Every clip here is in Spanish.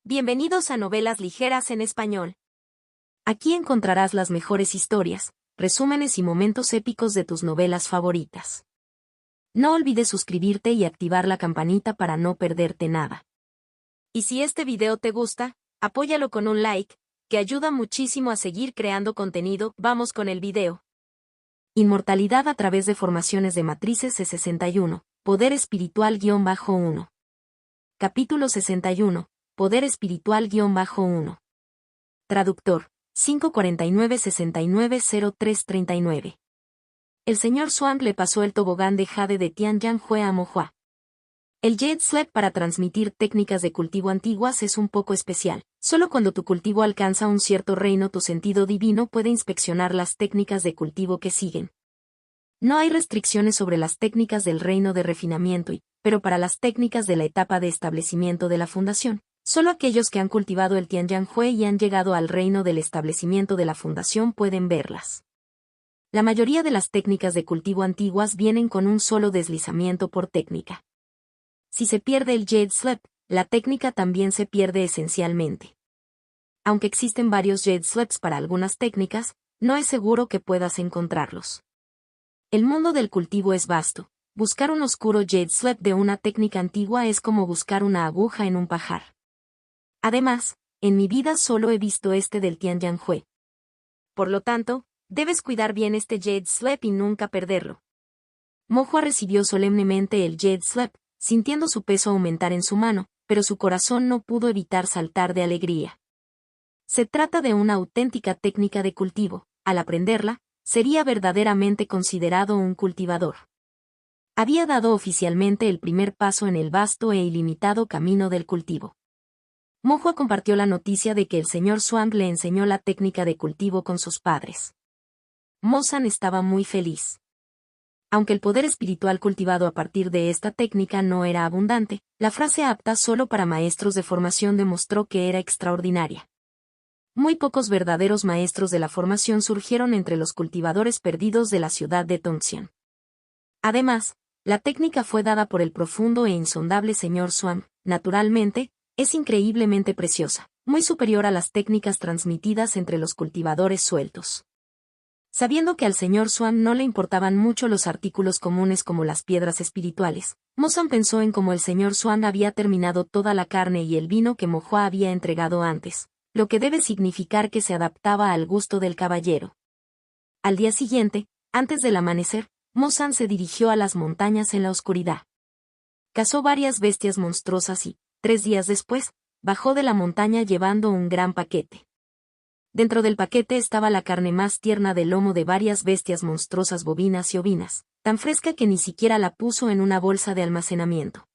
Bienvenidos a Novelas Ligeras en Español. Aquí encontrarás las mejores historias, resúmenes y momentos épicos de tus novelas favoritas. No olvides suscribirte y activar la campanita para no perderte nada. Y si este video te gusta, apóyalo con un like, que ayuda muchísimo a seguir creando contenido. Vamos con el video. Inmortalidad a través de formaciones de matrices C61, Poder Espiritual-1. Capítulo 61. Poder Espiritual-1. Traductor, 549-690339. El señor Zhuang le pasó el tobogán de jade de Tianyang-Hue a Mo Hua. El Jade Sled para transmitir técnicas de cultivo antiguas es un poco especial. Solo cuando tu cultivo alcanza un cierto reino tu sentido divino puede inspeccionar las técnicas de cultivo que siguen. No hay restricciones sobre las técnicas del reino de refinamiento pero para las técnicas de la etapa de establecimiento de la fundación, solo aquellos que han cultivado el Tianyang-Hue y han llegado al reino del establecimiento de la fundación pueden verlas. La mayoría de las técnicas de cultivo antiguas vienen con un solo deslizamiento por técnica. Si se pierde el Jade Sled, la técnica también se pierde esencialmente. Aunque existen varios Jade Sleds para algunas técnicas, no es seguro que puedas encontrarlos. El mundo del cultivo es vasto. Buscar un oscuro Jade Sled de una técnica antigua es como buscar una aguja en un pajar. Además, en mi vida solo he visto este del Tianyang-Hue. Por lo tanto, debes cuidar bien este Jade Sled y nunca perderlo. Mo Hua recibió solemnemente el Jade Sled, sintiendo su peso aumentar en su mano, pero su corazón no pudo evitar saltar de alegría. Se trata de una auténtica técnica de cultivo. Al aprenderla, sería verdaderamente considerado un cultivador. Había dado oficialmente el primer paso en el vasto e ilimitado camino del cultivo. Mo Hua compartió la noticia de que el señor Zhuang le enseñó la técnica de cultivo con sus padres. Mo San estaba muy feliz. Aunque el poder espiritual cultivado a partir de esta técnica no era abundante, la frase apta solo para maestros de formación demostró que era extraordinaria. Muy pocos verdaderos maestros de la formación surgieron entre los cultivadores perdidos de la ciudad de Tongxian. Además, la técnica fue dada por el profundo e insondable señor Zhuang. Naturalmente, es increíblemente preciosa, muy superior a las técnicas transmitidas entre los cultivadores sueltos. Sabiendo que al señor Zhuang no le importaban mucho los artículos comunes como las piedras espirituales, Mo San pensó en cómo el señor Zhuang había terminado toda la carne y el vino que Mo Hua había entregado antes, lo que debe significar que se adaptaba al gusto del caballero. Al día siguiente, antes del amanecer, Mo San se dirigió a las montañas en la oscuridad. Cazó varias bestias monstruosas y, 3 días después, bajó de la montaña llevando un gran paquete. Dentro del paquete estaba la carne más tierna del lomo de varias bestias monstruosas bovinas y ovinas, tan fresca que ni siquiera la puso en una bolsa de almacenamiento.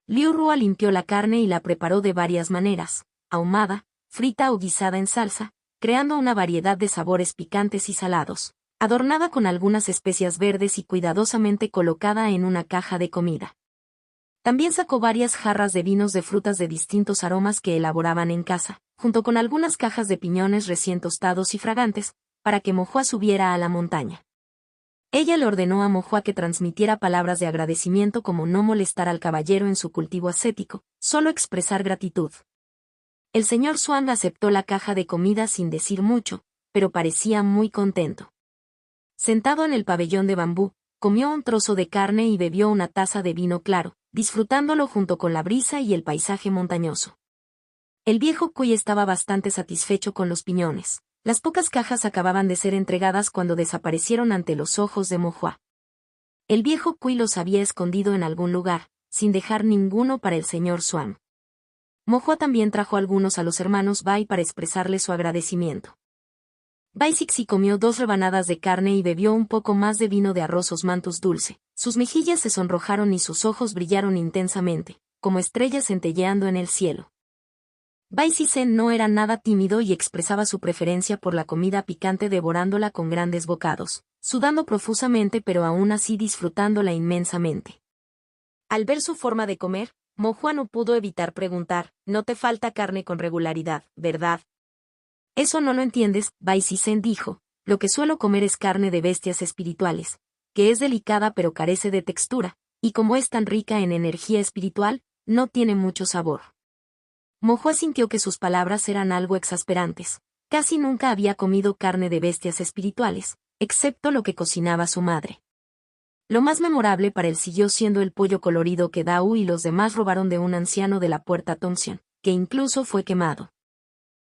Liu Rua limpió la carne y la preparó de varias maneras, ahumada, frita o guisada en salsa, creando una variedad de sabores picantes y salados, adornada con algunas especias verdes y cuidadosamente colocada en una caja de comida. También sacó varias jarras de vinos de frutas de distintos aromas que elaboraban en casa, junto con algunas cajas de piñones recién tostados y fragantes, para que Mo Hua subiera a la montaña. Ella le ordenó a Mo Hua que transmitiera palabras de agradecimiento como no molestar al caballero en su cultivo ascético, solo expresar gratitud. El señor Zhuang aceptó la caja de comida sin decir mucho, pero parecía muy contento. Sentado en el pabellón de bambú, comió un trozo de carne y bebió una taza de vino claro, disfrutándolo junto con la brisa y el paisaje montañoso. El viejo Cui estaba bastante satisfecho con los piñones. Las pocas cajas acababan de ser entregadas cuando desaparecieron ante los ojos de Mo Hua. El viejo Cui los había escondido en algún lugar, sin dejar ninguno para el señor Zhuang. Mo Hua también trajo algunos a los hermanos Bai para expresarle su agradecimiento. Bai Sixi comió 2 rebanadas de carne y bebió un poco más de vino de arroz osmanthus dulce. Sus mejillas se sonrojaron y sus ojos brillaron intensamente, como estrellas centelleando en el cielo. Bai Sisen no era nada tímido y expresaba su preferencia por la comida picante devorándola con grandes bocados, sudando profusamente pero aún así disfrutándola inmensamente. Al ver su forma de comer, Mo Hua no pudo evitar preguntar, «No te falta carne con regularidad, ¿verdad?» «Eso no lo entiendes», Bai Sisen dijo, «lo que suelo comer es carne de bestias espirituales, que es delicada pero carece de textura, y como es tan rica en energía espiritual, no tiene mucho sabor». Mo sintió que sus palabras eran algo exasperantes. Casi nunca había comido carne de bestias espirituales, excepto lo que cocinaba su madre. Lo más memorable para él siguió siendo el pollo colorido que Dao y los demás robaron de un anciano de la puerta Tongxian, que incluso fue quemado.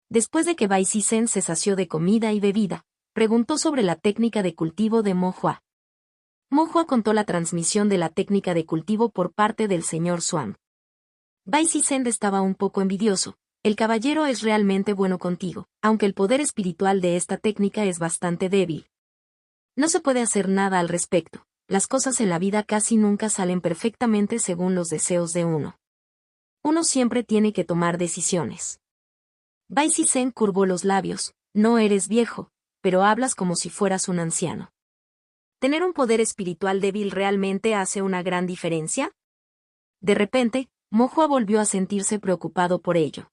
Después de que Bai Sisen se sació de comida y bebida, preguntó sobre la técnica de cultivo de Mo Hua. Mo Hua contó la transmisión de la técnica de cultivo por parte del señor Xuan. Bai Sisen estaba un poco envidioso. El caballero es realmente bueno contigo, aunque el poder espiritual de esta técnica es bastante débil. No se puede hacer nada al respecto. Las cosas en la vida casi nunca salen perfectamente según los deseos de uno. Uno siempre tiene que tomar decisiones. Bai Sisen curvó los labios. No eres viejo, pero hablas como si fueras un anciano. ¿Tener un poder espiritual débil realmente hace una gran diferencia? De repente, Mo Hua volvió a sentirse preocupado por ello.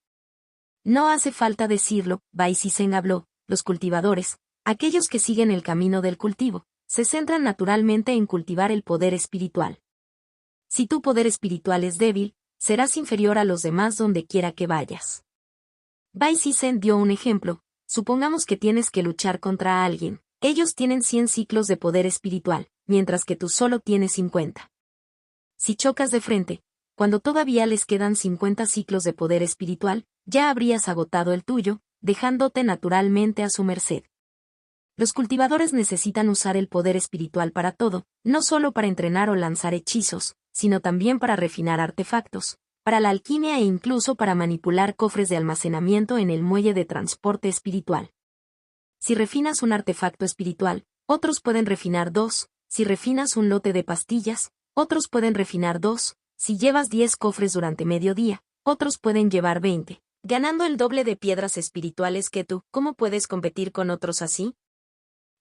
No hace falta decirlo, Bai Sisen habló, los cultivadores, aquellos que siguen el camino del cultivo, se centran naturalmente en cultivar el poder espiritual. Si tu poder espiritual es débil, serás inferior a los demás donde quiera que vayas. Bai Sisen dio un ejemplo. Supongamos que tienes que luchar contra alguien. Ellos tienen 100 ciclos de poder espiritual, mientras que tú solo tienes 50. Si chocas de frente, cuando todavía les quedan 50 ciclos de poder espiritual, ya habrías agotado el tuyo, dejándote naturalmente a su merced. Los cultivadores necesitan usar el poder espiritual para todo, no solo para entrenar o lanzar hechizos, sino también para refinar artefactos, para la alquimia e incluso para manipular cofres de almacenamiento en el muelle de transporte espiritual. Si refinas un artefacto espiritual, otros pueden refinar 2, si refinas un lote de pastillas, otros pueden refinar 2, si llevas 10 cofres durante medio día, otros pueden llevar 20, ganando el doble de piedras espirituales que tú. ¿Cómo puedes competir con otros así?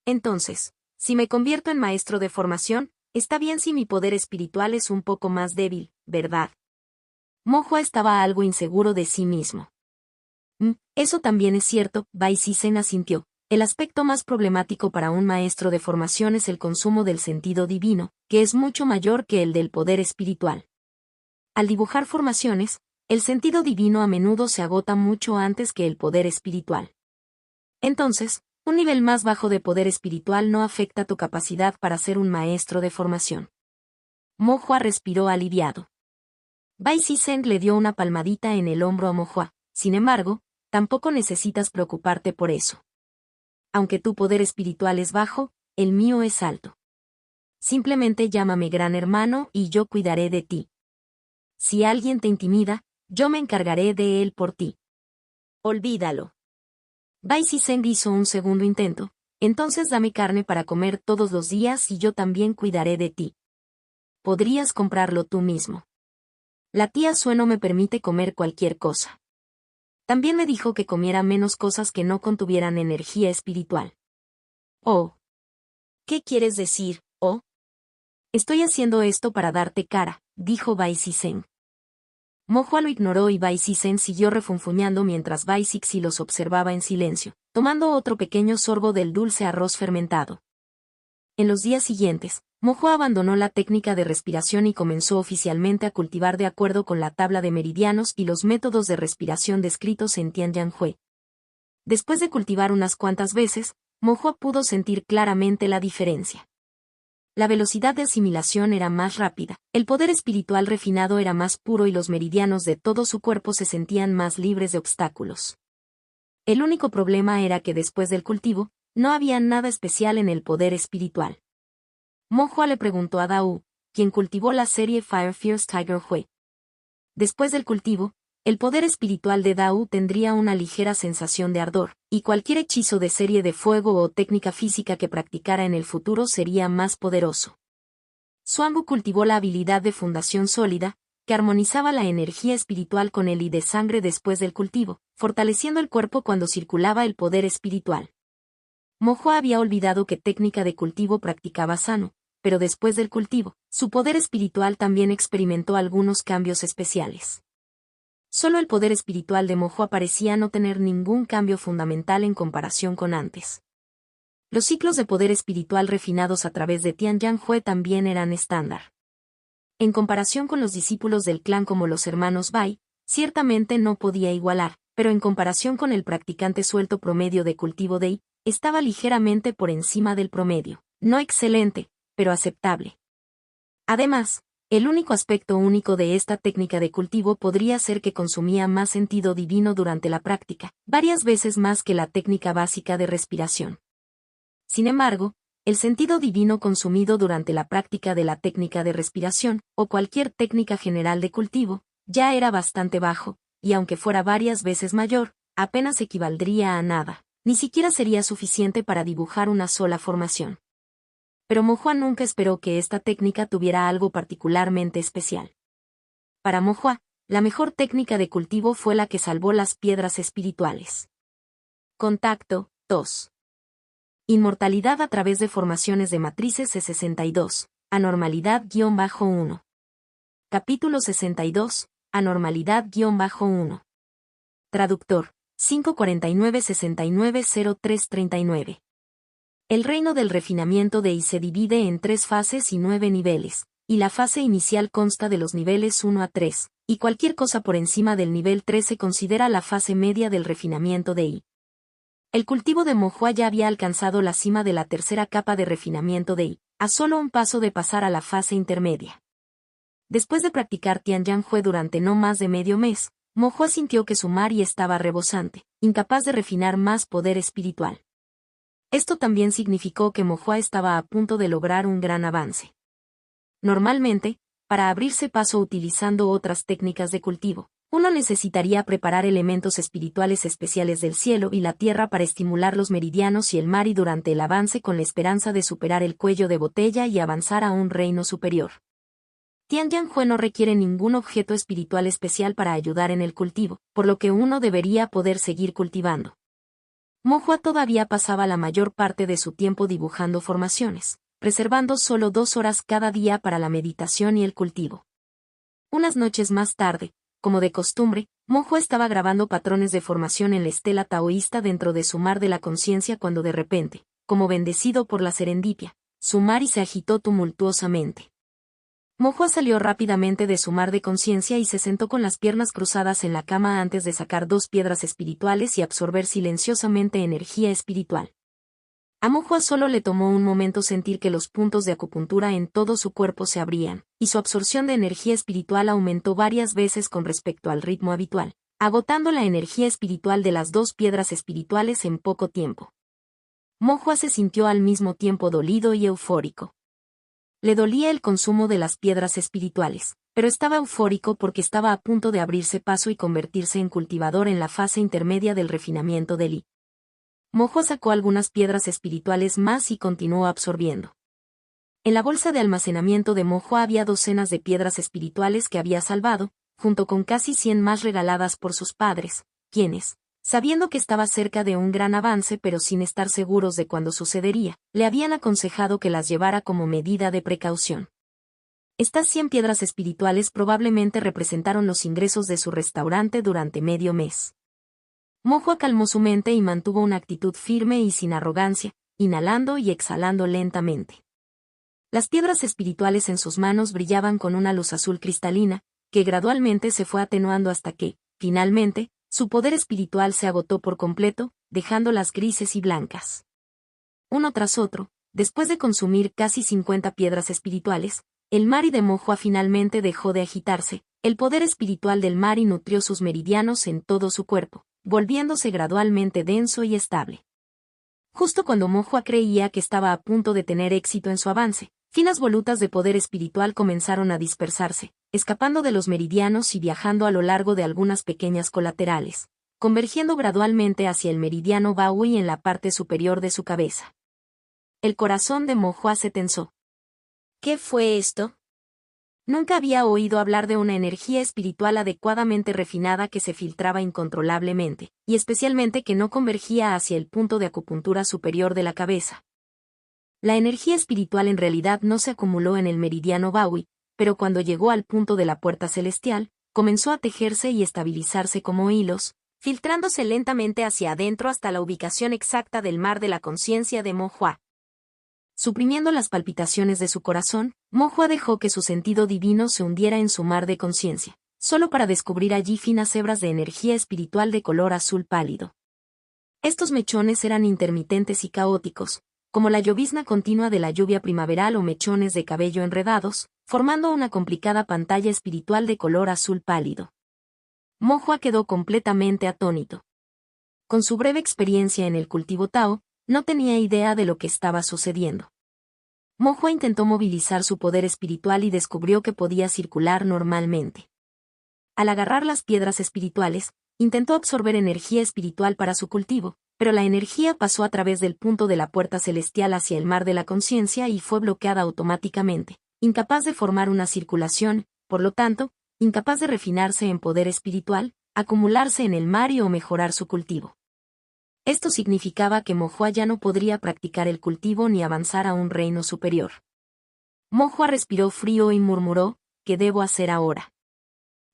Entonces, si me convierto en maestro de formación, está bien si mi poder espiritual es un poco más débil, ¿verdad? Mo Hua estaba algo inseguro de sí mismo. Eso también es cierto, Bai Sisen asintió. El aspecto más problemático para un maestro de formación es el consumo del sentido divino, que es mucho mayor que el del poder espiritual. Al dibujar formaciones, el sentido divino a menudo se agota mucho antes que el poder espiritual. Entonces, un nivel más bajo de poder espiritual no afecta tu capacidad para ser un maestro de formación. Mo Hua respiró aliviado. Bai Sisen le dio una palmadita en el hombro a Mo Hua. Sin embargo, tampoco necesitas preocuparte por eso. Aunque tu poder espiritual es bajo, el mío es alto. Simplemente llámame gran hermano y yo cuidaré de ti. Si alguien te intimida, yo me encargaré de él por ti. Olvídalo. Bai Sisen hizo un segundo intento. Entonces dame carne para comer todos los días y yo también cuidaré de ti. Podrías comprarlo tú mismo. La tía Sue no me permite comer cualquier cosa. También me dijo que comiera menos cosas que no contuvieran energía espiritual. Oh. ¿Qué quieres decir, oh? Estoy haciendo esto para darte cara, dijo Bai Sisen. Mo Hua lo ignoró y Bai Sisen siguió refunfuñando mientras Bai Sixi los observaba en silencio, tomando otro pequeño sorbo del dulce arroz fermentado. En los días siguientes, Mo Hua abandonó la técnica de respiración y comenzó oficialmente a cultivar de acuerdo con la tabla de meridianos y los métodos de respiración descritos en Tianyanhui. Después de cultivar unas cuantas veces, Mo Hua pudo sentir claramente la diferencia. La velocidad de asimilación era más rápida, el poder espiritual refinado era más puro y los meridianos de todo su cuerpo se sentían más libres de obstáculos. El único problema era que después del cultivo, no había nada especial en el poder espiritual. Mo Hua le preguntó a Dao, quien cultivó la serie Fire Fierce Tiger Hui. Después del cultivo, el poder espiritual de Dao tendría una ligera sensación de ardor, y cualquier hechizo de serie de fuego o técnica física que practicara en el futuro sería más poderoso. Xuanbu cultivó la habilidad de fundación sólida, que armonizaba la energía espiritual con el y de sangre después del cultivo, fortaleciendo el cuerpo cuando circulaba el poder espiritual. Mo Hua había olvidado qué técnica de cultivo practicaba Sano, pero después del cultivo, su poder espiritual también experimentó algunos cambios especiales. Solo el poder espiritual de Mo Hua parecía no tener ningún cambio fundamental en comparación con antes. Los ciclos de poder espiritual refinados a través de Tianyanhui también eran estándar. En comparación con los discípulos del clan como los hermanos Bai, Ciertamente no podía igualar, pero en comparación con el practicante suelto promedio de cultivo de I, estaba ligeramente por encima del promedio. No excelente, pero aceptable. Además, el único aspecto único de esta técnica de cultivo podría ser que consumía más sentido divino durante la práctica, varias veces más que la técnica básica de respiración. Sin embargo, el sentido divino consumido durante la práctica de la técnica de respiración, o cualquier técnica general de cultivo, ya era bastante bajo, y aunque fuera varias veces mayor, apenas equivaldría a nada, ni siquiera sería suficiente para dibujar una sola formación. Pero Mo Hua nunca esperó que esta técnica tuviera algo particularmente especial. Para Mo Hua, la mejor técnica de cultivo fue la que salvó las piedras espirituales. Contacto 2. Inmortalidad a través de formaciones de matrices C62, anormalidad-1. Capítulo 62, anormalidad-1. Traductor, 549-690339. El reino del refinamiento de I se divide en 3 fases y 9 niveles, y la fase inicial consta de los niveles 1 a 3, y cualquier cosa por encima del nivel 3 se considera la fase media del refinamiento de I. El cultivo de Mo Hua ya había alcanzado la cima de la tercera capa de refinamiento de I, a solo un paso de pasar a la fase intermedia. Después de practicar Tianyang-Hue durante no más de medio mes, Mo Hua sintió que su Mari estaba rebosante, incapaz de refinar más poder espiritual. Esto también significó que Mo Hua estaba a punto de lograr un gran avance. Normalmente, para abrirse paso utilizando otras técnicas de cultivo, uno necesitaría preparar elementos espirituales especiales del cielo y la tierra para estimular los meridianos y el Mari durante el avance con la esperanza de superar el cuello de botella y avanzar a un reino superior. Tianyang-Hue no requiere ningún objeto espiritual especial para ayudar en el cultivo, por lo que uno debería poder seguir cultivando. Mo Hua todavía pasaba la mayor parte de su tiempo dibujando formaciones, reservando solo 2 horas cada día para la meditación y el cultivo. Unas noches más tarde, como de costumbre, Mo Hua estaba grabando patrones de formación en la estela taoísta dentro de su mar de la conciencia cuando de repente, como bendecido por la serendipia, su Mari se agitó tumultuosamente. Mo Hua salió rápidamente de su mar de conciencia y se sentó con las piernas cruzadas en la cama antes de sacar 2 piedras espirituales y absorber silenciosamente energía espiritual. A Mo Hua solo le tomó un momento sentir que los puntos de acupuntura en todo su cuerpo se abrían, y su absorción de energía espiritual aumentó varias veces con respecto al ritmo habitual, agotando la energía espiritual de las 2 piedras espirituales en poco tiempo. Mo Hua se sintió al mismo tiempo dolido y eufórico. Le dolía el consumo de las piedras espirituales, pero estaba eufórico porque estaba a punto de abrirse paso y convertirse en cultivador en la fase intermedia del refinamiento del I. Mo Hua sacó algunas piedras espirituales más y continuó absorbiendo. En la bolsa de almacenamiento de Mo Hua había docenas de piedras espirituales que había salvado, junto con casi 100 más regaladas por sus padres, quienes, sabiendo que estaba cerca de un gran avance pero sin estar seguros de cuándo sucedería, le habían aconsejado que las llevara como medida de precaución. Estas 100 piedras espirituales probablemente representaron los ingresos de su restaurante durante medio mes. Mo Hua calmó su mente y mantuvo una actitud firme y sin arrogancia, inhalando y exhalando lentamente. Las piedras espirituales en sus manos brillaban con una luz azul cristalina, que gradualmente se fue atenuando hasta que, finalmente, su poder espiritual se agotó por completo, dejándolas grises y blancas. Uno tras otro, después de consumir casi 50 piedras espirituales, el Mari de Mo Hua finalmente dejó de agitarse, el poder espiritual del Mari nutrió sus meridianos en todo su cuerpo, volviéndose gradualmente denso y estable. Justo cuando Mo Hua creía que estaba a punto de tener éxito en su avance, finas volutas de poder espiritual comenzaron a dispersarse, escapando de los meridianos y viajando a lo largo de algunas pequeñas colaterales, convergiendo gradualmente hacia el meridiano Baoyi en la parte superior de su cabeza. El corazón de Mo Hua se tensó. ¿Qué fue esto? Nunca había oído hablar de una energía espiritual adecuadamente refinada que se filtraba incontrolablemente, y especialmente que no convergía hacia el punto de acupuntura superior de la cabeza. La energía espiritual en realidad no se acumuló en el meridiano Baoyi, pero cuando llegó al punto de la puerta celestial, comenzó a tejerse y estabilizarse como hilos, filtrándose lentamente hacia adentro hasta la ubicación exacta del mar de la conciencia de Mo Hua. Suprimiendo las palpitaciones de su corazón, Mo Hua dejó que su sentido divino se hundiera en su mar de conciencia, solo para descubrir allí finas hebras de energía espiritual de color azul pálido. Estos mechones eran intermitentes y caóticos, como la llovizna continua de la lluvia primaveral o mechones de cabello enredados, formando una complicada pantalla espiritual de color azul pálido. Mo-Hua quedó completamente atónito. Con su breve experiencia en el cultivo Tao, no tenía idea de lo que estaba sucediendo. Mo-Hua intentó movilizar su poder espiritual y descubrió que podía circular normalmente. Al agarrar las piedras espirituales, intentó absorber energía espiritual para su cultivo, pero la energía pasó a través del punto de la puerta celestial hacia el mar de la conciencia y fue bloqueada automáticamente, incapaz de formar una circulación, por lo tanto, incapaz de refinarse en poder espiritual, acumularse en el mar y o mejorar su cultivo. Esto significaba que Mo-Hua ya no podría practicar el cultivo ni avanzar a un reino superior. Mo-Hua respiró frío y murmuró, ¿qué debo hacer ahora?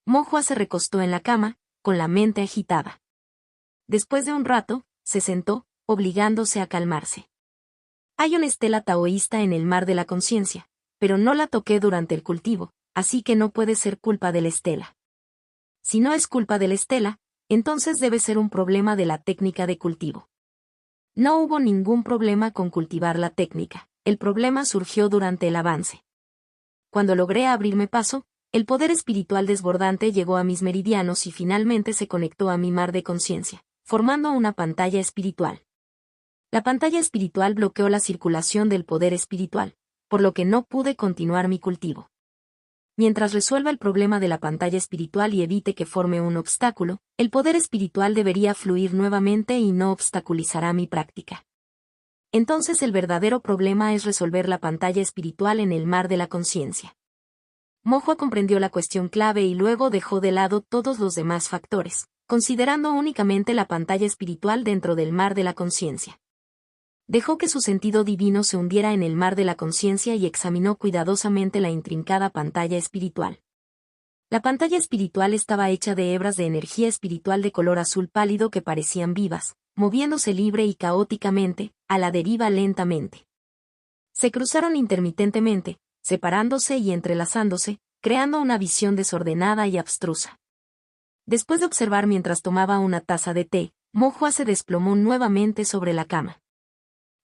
Mo-Hua se recostó en la cama, con la mente agitada. Después de un rato, se sentó, obligándose a calmarse. Hay una estela taoísta en el mar de la conciencia, pero no la toqué durante el cultivo, así que no puede ser culpa de la estela. Si no es culpa de la estela, entonces debe ser un problema de la técnica de cultivo. No hubo ningún problema con cultivar la técnica, el problema surgió durante el avance. Cuando logré abrirme paso, el poder espiritual desbordante llegó a mis meridianos y finalmente se conectó a mi mar de conciencia, formando una pantalla espiritual. La pantalla espiritual bloqueó la circulación del poder espiritual, por lo que no pude continuar mi cultivo. Mientras resuelva el problema de la pantalla espiritual y evite que forme un obstáculo, el poder espiritual debería fluir nuevamente y no obstaculizará mi práctica. Entonces el verdadero problema es resolver la pantalla espiritual en el mar de la conciencia. Mo-Hua comprendió la cuestión clave y luego dejó de lado todos los demás factores, considerando únicamente la pantalla espiritual dentro del mar de la conciencia. Dejó que su sentido divino se hundiera en el mar de la conciencia y examinó cuidadosamente la intrincada pantalla espiritual. La pantalla espiritual estaba hecha de hebras de energía espiritual de color azul pálido que parecían vivas, moviéndose libre y caóticamente, a la deriva lentamente. Se cruzaron intermitentemente, separándose y entrelazándose, creando una visión desordenada y abstrusa. Después de observar mientras tomaba una taza de té, Mo-Hua se desplomó nuevamente sobre la cama.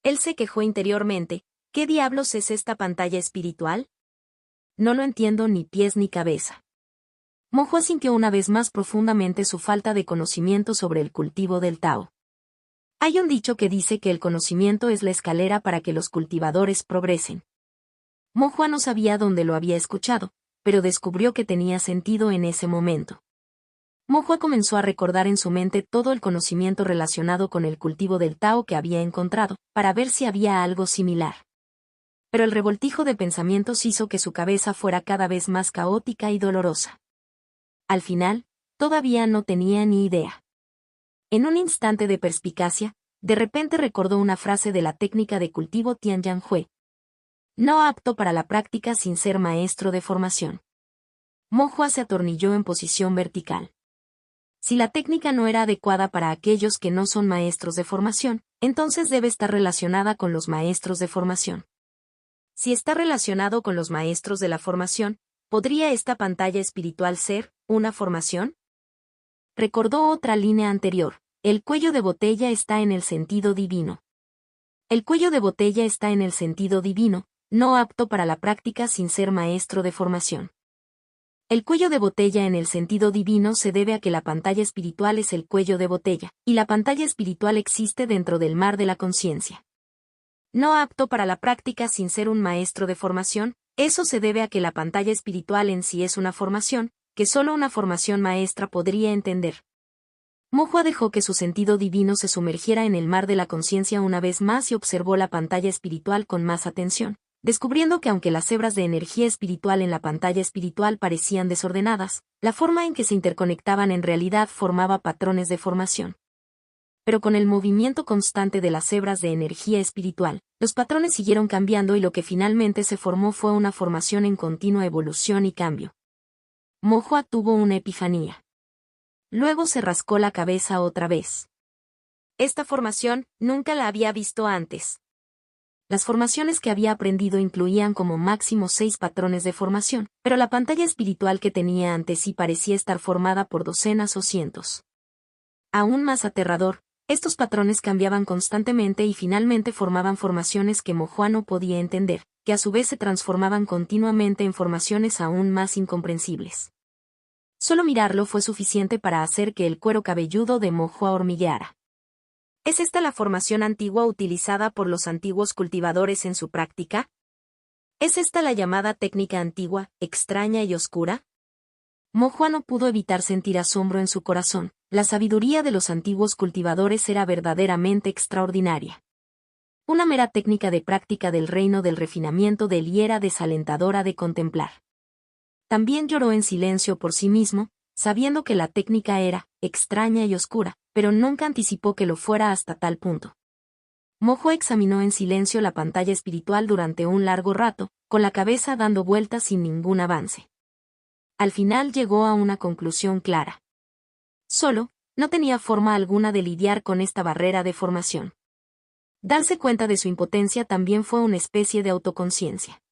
Él se quejó interiormente, ¿qué diablos es esta pantalla espiritual? No lo entiendo ni pies ni cabeza. Mo-Hua sintió una vez más profundamente su falta de conocimiento sobre el cultivo del Tao. Hay un dicho que dice que el conocimiento es la escalera para que los cultivadores progresen. Mo-Hua no sabía dónde lo había escuchado, pero descubrió que tenía sentido en ese momento. Mo-Hua comenzó a recordar en su mente todo el conocimiento relacionado con el cultivo del Tao que había encontrado, para ver si había algo similar. Pero el revoltijo de pensamientos hizo que su cabeza fuera cada vez más caótica y dolorosa. Al final, todavía no tenía ni idea. En un instante de perspicacia, de repente recordó una frase de la técnica de cultivo Tianyanhui. No apto para la práctica sin ser maestro de formación. Mo-Hua se atornilló en posición vertical. Si la técnica no era adecuada para aquellos que no son maestros de formación, entonces debe estar relacionada con los maestros de formación. Si está relacionado con los maestros de la formación, ¿podría esta pantalla espiritual ser una formación? Recordó otra línea anterior, el cuello de botella está en el sentido divino. El cuello de botella está en el sentido divino, no apto para la práctica sin ser maestro de formación. El cuello de botella en el sentido divino se debe a que la pantalla espiritual es el cuello de botella, y la pantalla espiritual existe dentro del mar de la conciencia. No apto para la práctica sin ser un maestro de formación, eso se debe a que la pantalla espiritual en sí es una formación, que solo una formación maestra podría entender. Mo-Hua dejó que su sentido divino se sumergiera en el mar de la conciencia una vez más y observó la pantalla espiritual con más atención, descubriendo que aunque las hebras de energía espiritual en la pantalla espiritual parecían desordenadas, la forma en que se interconectaban en realidad formaba patrones de formación. Pero con el movimiento constante de las hebras de energía espiritual, los patrones siguieron cambiando y lo que finalmente se formó fue una formación en continua evolución y cambio. Mo-Hua tuvo una epifanía. Luego se rascó la cabeza otra vez. Esta formación, nunca la había visto antes. Las formaciones que había aprendido incluían como máximo 6 patrones de formación, pero la pantalla espiritual que tenía ante sí parecía estar formada por docenas o cientos. Aún más aterrador, estos patrones cambiaban constantemente y finalmente formaban formaciones que Mo no podía entender, que a su vez se transformaban continuamente en formaciones aún más incomprensibles. Solo mirarlo fue suficiente para hacer que el cuero cabelludo de Mo hormigueara. ¿Es esta la formación antigua utilizada por los antiguos cultivadores en su práctica? ¿Es esta la llamada técnica antigua, extraña y oscura? Mo no pudo evitar sentir asombro en su corazón. La sabiduría de los antiguos cultivadores era verdaderamente extraordinaria. Una mera técnica de práctica del reino del refinamiento de él y era desalentadora de contemplar. También lloró en silencio por sí mismo, sabiendo que la técnica era extraña y oscura, pero nunca anticipó que lo fuera hasta tal punto. Mo examinó en silencio la pantalla espiritual durante un largo rato, con la cabeza dando vueltas sin ningún avance. Al final llegó a una conclusión clara. Solo, no tenía forma alguna de lidiar con esta barrera de formación. Darse cuenta de su impotencia también fue una especie de autoconciencia.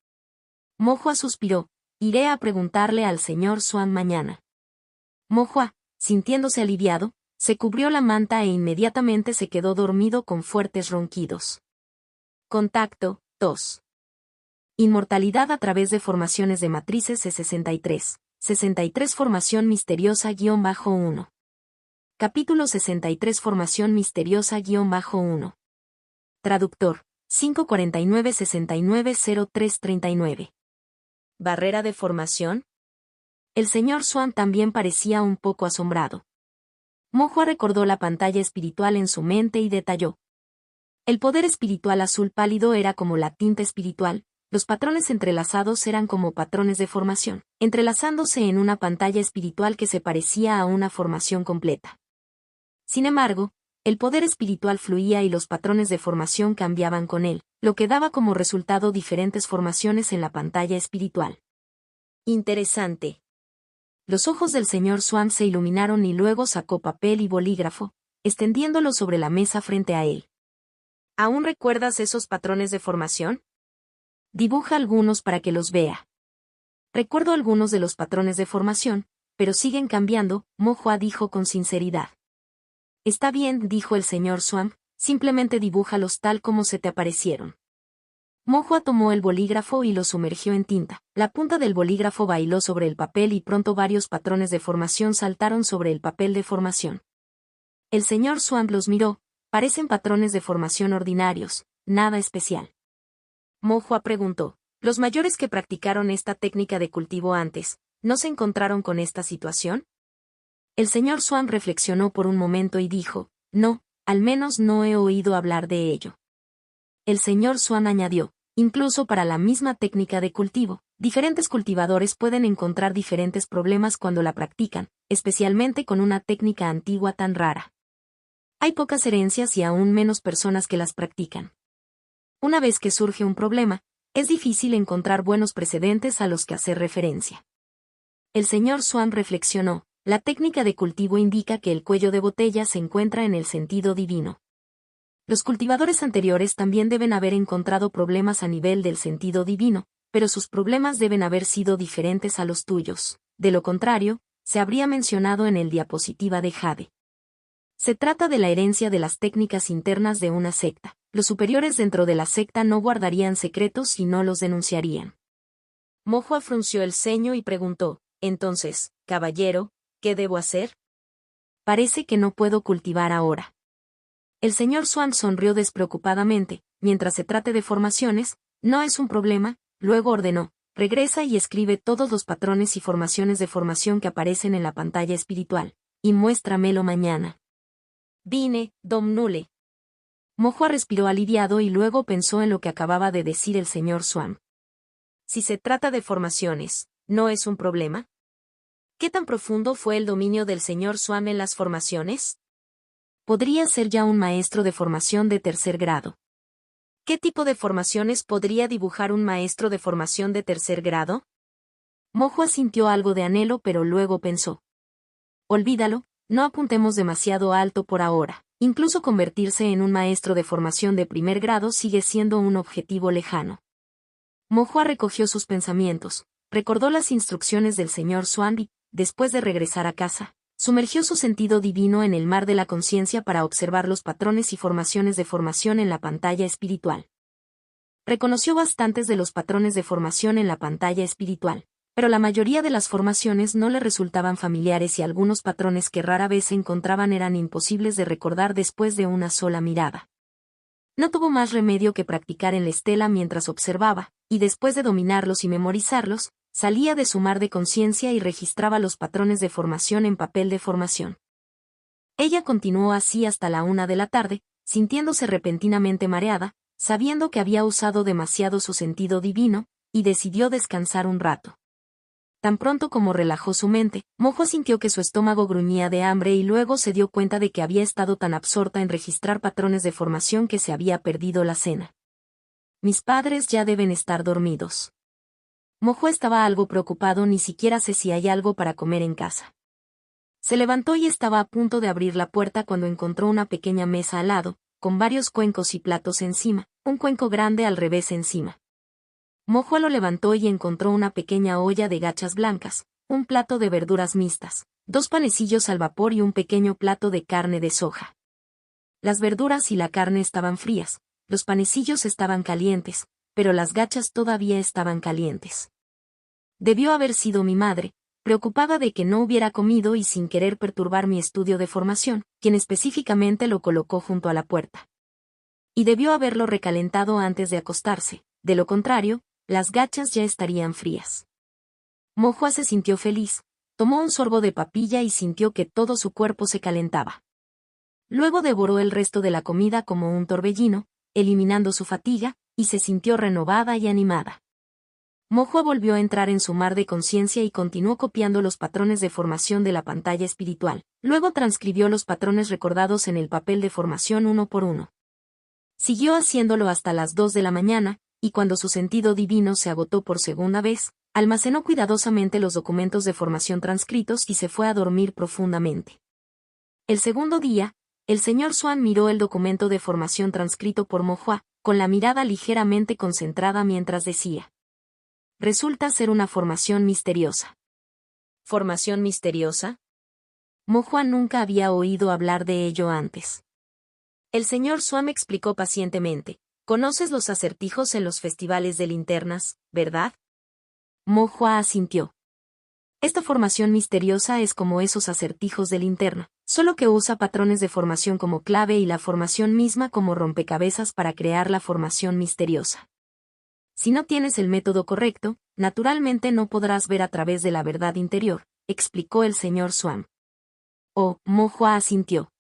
Mo suspiró, iré a preguntarle al señor Swan mañana. Mo, sintiéndose aliviado, se cubrió la manta e inmediatamente se quedó dormido con fuertes ronquidos. Contacto, 2. Inmortalidad a través de formaciones de matrices C63. 63 Formación misteriosa-1. Capítulo 63 Formación misteriosa-1. Traductor, 549-690339. ¿Barrera de formación? El señor Swan también parecía un poco asombrado. Mo recordó la pantalla espiritual en su mente y detalló. El poder espiritual azul pálido era como la tinta espiritual, los patrones entrelazados eran como patrones de formación, entrelazándose en una pantalla espiritual que se parecía a una formación completa. Sin embargo, el poder espiritual fluía y los patrones de formación cambiaban con él, lo que daba como resultado diferentes formaciones en la pantalla espiritual. Interesante. Los ojos del señor Swan se iluminaron y luego sacó papel y bolígrafo, extendiéndolo sobre la mesa frente a él. ¿Aún recuerdas esos patrones de formación? Dibuja algunos para que los vea. Recuerdo algunos de los patrones de formación, pero siguen cambiando, Mo dijo con sinceridad. Está bien, dijo el señor Swan, simplemente dibújalos tal como se te aparecieron. Mo tomó el bolígrafo y lo sumergió en tinta. La punta del bolígrafo bailó sobre el papel y pronto varios patrones de formación saltaron sobre el papel de formación. El señor Swan los miró, parecen patrones de formación ordinarios, nada especial. Mo preguntó, ¿los mayores que practicaron esta técnica de cultivo antes, no se encontraron con esta situación? El señor Swan reflexionó por un momento y dijo, no, al menos no he oído hablar de ello. El señor Swan añadió, incluso para la misma técnica de cultivo, diferentes cultivadores pueden encontrar diferentes problemas cuando la practican, especialmente con una técnica antigua tan rara. Hay pocas herencias y aún menos personas que las practican. Una vez que surge un problema, es difícil encontrar buenos precedentes a los que hacer referencia. El señor Swan reflexionó, la técnica de cultivo indica que el cuello de botella se encuentra en el sentido divino. Los cultivadores anteriores también deben haber encontrado problemas a nivel del sentido divino, pero sus problemas deben haber sido diferentes a los tuyos. De lo contrario, se habría mencionado en el diapositiva de Jade. Se trata de la herencia de las técnicas internas de una secta. Los superiores dentro de la secta no guardarían secretos y no los denunciarían. Mo frunció el ceño y preguntó, entonces, caballero, ¿qué debo hacer? Parece que no puedo cultivar ahora. El señor Swan sonrió despreocupadamente, mientras se trate de formaciones, no es un problema, luego ordenó, regresa y escribe todos los patrones y formaciones de formación que aparecen en la pantalla espiritual, y muéstramelo mañana. Vine, Domnule. Mo respiró aliviado y luego pensó en lo que acababa de decir el señor Swan. Si se trata de formaciones, ¿no es un problema? ¿Qué tan profundo fue el dominio del señor Swan en las formaciones? Podría ser ya un maestro de formación de tercer grado. ¿Qué tipo de formaciones podría dibujar un maestro de formación de tercer grado? Mo sintió algo de anhelo pero luego pensó. Olvídalo, no apuntemos demasiado alto por ahora. Incluso convertirse en un maestro de formación de primer grado sigue siendo un objetivo lejano. Mo Hua recogió sus pensamientos, recordó las instrucciones del señor Xuan y, después de regresar a casa, sumergió su sentido divino en el mar de la conciencia para observar los patrones y formaciones de formación en la pantalla espiritual. Reconoció bastantes de los patrones de formación en la pantalla espiritual, pero la mayoría de las formaciones no le resultaban familiares y algunos patrones que rara vez se encontraban eran imposibles de recordar después de una sola mirada. No tuvo más remedio que practicar en la estela mientras observaba, y después de dominarlos y memorizarlos, salía de su mar de conciencia y registraba los patrones de formación en papel de formación. Ella continuó así hasta la 1 de la tarde, sintiéndose repentinamente mareada, sabiendo que había usado demasiado su sentido divino, y decidió descansar un rato. Tan pronto como relajó su mente, Mo Hua sintió que su estómago gruñía de hambre y luego se dio cuenta de que había estado tan absorta en registrar patrones de formación que se había perdido la cena. Mis padres ya deben estar dormidos. Mo Hua estaba algo preocupado, ni siquiera sé si hay algo para comer en casa. Se levantó y estaba a punto de abrir la puerta cuando encontró una pequeña mesa al lado, con varios cuencos y platos encima, un cuenco grande al revés encima. Mo Hua lo levantó y encontró una pequeña olla de gachas blancas, un plato de verduras mixtas, 2 panecillos al vapor y un pequeño plato de carne de soja. Las verduras y la carne estaban frías, los panecillos estaban calientes, pero las gachas todavía estaban calientes. Debió haber sido mi madre, preocupada de que no hubiera comido y sin querer perturbar mi estudio de formación, quien específicamente lo colocó junto a la puerta. Y debió haberlo recalentado antes de acostarse, de lo contrario, las gachas ya estarían frías. Mo Hua se sintió feliz, tomó un sorbo de papilla y sintió que todo su cuerpo se calentaba. Luego devoró el resto de la comida como un torbellino, eliminando su fatiga, y se sintió renovada y animada. Mo Hua volvió a entrar en su mar de conciencia y continuó copiando los patrones de formación de la pantalla espiritual, luego transcribió los patrones recordados en el papel de formación uno por uno. Siguió haciéndolo hasta las 2 de la mañana, y cuando su sentido divino se agotó por segunda vez, almacenó cuidadosamente los documentos de formación transcritos y se fue a dormir profundamente. El segundo día, el señor Xuan miró el documento de formación transcrito por Mo Hua, con la mirada ligeramente concentrada mientras decía: resulta ser una formación misteriosa. ¿Formación misteriosa? Mo Hua nunca había oído hablar de ello antes. El señor Xuan explicó pacientemente: conoces los acertijos en los festivales de linternas, ¿verdad? Mo Hua asintió. Esta formación misteriosa es como esos acertijos de linterna, solo que usa patrones de formación como clave y la formación misma como rompecabezas para crear la formación misteriosa. Si no tienes el método correcto, naturalmente no podrás ver a través de la verdad interior, explicó el señor Xuan. Oh, Mo Hua asintió.